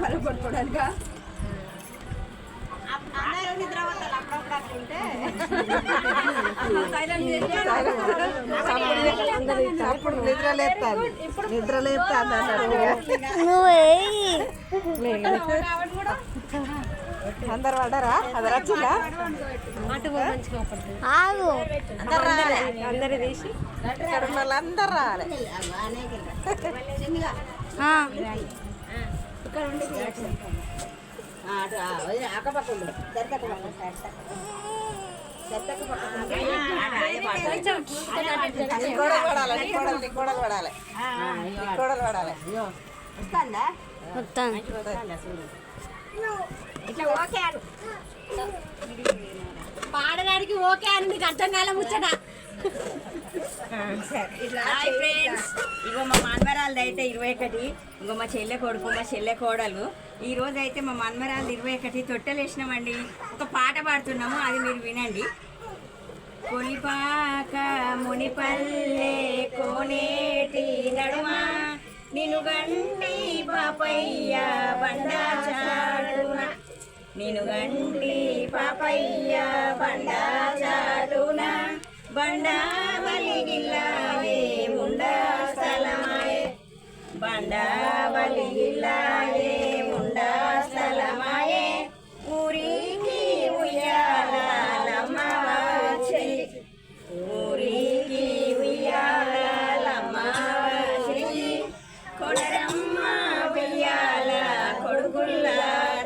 పడుకోవడానికి అప్పుడు నిద్రలేస్తాను అందరు పడ్డారా? అది వచ్చిందా? అందరు తీసి వాళ్ళందరు రావాలి. కోడలు పడాలి. ఇట్లా ఓకే అను పాడడానికి ఓకే అని నీకు అర్థం కాలే ముచ్చట. ఇగో మా మనమరాలది అయితే 21. ఇంకో మా చెల్లె కొడుకు మా చెల్లె కోడలు. ఈ రోజు అయితే మా మనమరాలది 21 తొట్టెలు వేసినామండి. ఒక పాట పాడుతున్నాము, అది మీరు వినండి. కొలిపాక మునిపల్లె కోనేటి నడుమ నిన్ను గంటి పాపయ్య బండా చాటున, నిన్ను గంటి పాపయ్య బండా చాటున, బండా బలిగిల్లాయే ముండా స్థలమాయే, బండా బలిగిల్లాయే ముండా స్థలమాయే, ఊరికి ఉయ్యాలమ్మ చెల్లి, ఊరికి ఉయ్యాలమ్మ చెల్లి, కొనరమ్మ ఉయ్యాల కొడుకుల్ల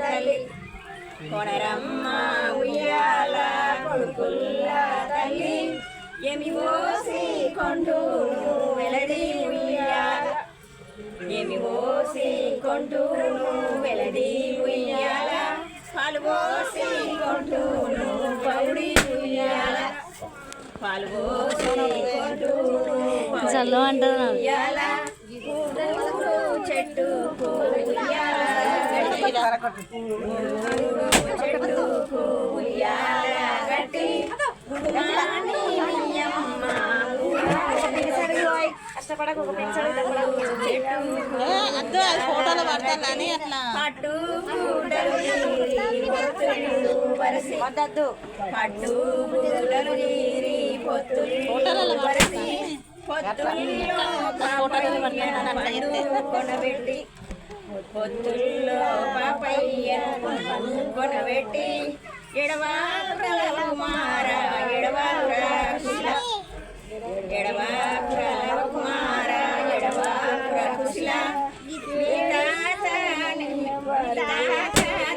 తల్లి, కొనరమ్మ ఉయ్యాల కొడుకుల్ల తల్లి, ఏమి ఓసి కొంటూ వెలది ఉయ్యాల, ఏమి ఓసి కొంటూ వెలది ఉయ్యాల, పాలు పోసి కొంటూ పౌడి ఉయ్యాల, పాలు పోసి కొంటూ ఉయ్యాల, చెట్టు ఉయ్యాల, చెట్టు ఉయ్యాల గట్టి కష్టపడక ఒక ఫోటోలు పడతానని అట్లా పట్టు పడద్దు, పట్టు బూడలు నీరి పొత్తులు వరసి, పొత్తుల్లో కొనబెట్టి, పొత్తుల్లో పాపయ్య కొనబెట్టి, ఎడవాకుల కుమార ఎడవాకుల కుశల, ఎడవాకుల కుమార ఎడవాకుల కుశల,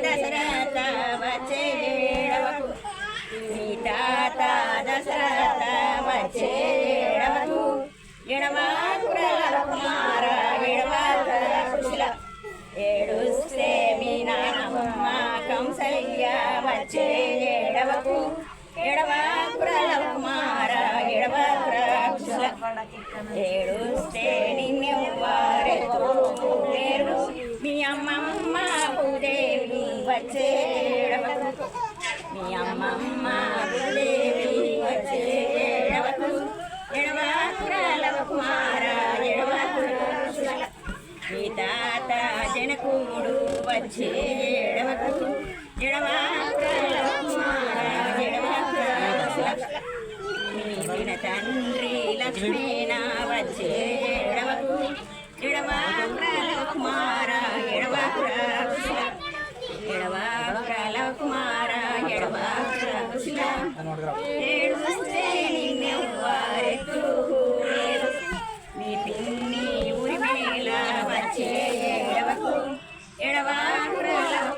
దశరథ వచ్చే ఎడవకు, మీ తాత దశరథ వచ్చే ఎడవకు, ఎడవాకుల కుమార ఎడవాకుల కుశల, ఏడుస్తే మీ నానమ్మ కంసయ్య వచ్చే ఎడవకు, ఎడవాకుల కుమార ఎడవాకుల కుశల, ఏడుస్తే నిన్నెవ్వారెత్తులేరు, మీ అమ్మమ్మ భూదేవి వచ్చే ఎడవకు, మీ అమ్మమ్మ భూదేవి వచ్చే ఎడవకు, ఎడవాకుల కుమార ఎడవాకుల కుశల, మీ తాత జనకుడు వచ్చే ఎడవకు, ఎడవాకుల కుమార ఎడవాకుల కుశల, మీ దిన తండ్రి లక్ష్మీన వచ్చే ఎడవకు, ఎడవాకుల కుమార ఎడవాకుల కుశల, ఎడవాకుల కుమార ఎడవాకుల కుశల, ఏడుస్తే నిన్నెవ్వారెత్తులేరు, మీ పిన్ని ఉరిమేల వచ్చే ఎడవకు, ఎడవాకుల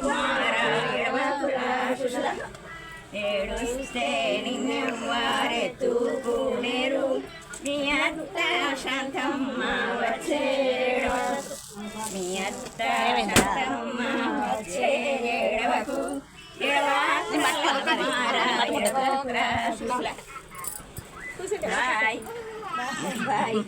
కుమార ఎడవాకుల కుశల, ఏడుస్తే నిన్నెవ్వారెత్తులేరు, మీ అత్త శాంతమ్మ వచ్చే ఎడవకు, మీ అత్త శాంతమ్మ వచ్చే ఎడవకు, ఎడవాకుల కుమార ఎడవాకుల కుశల. Bye bye.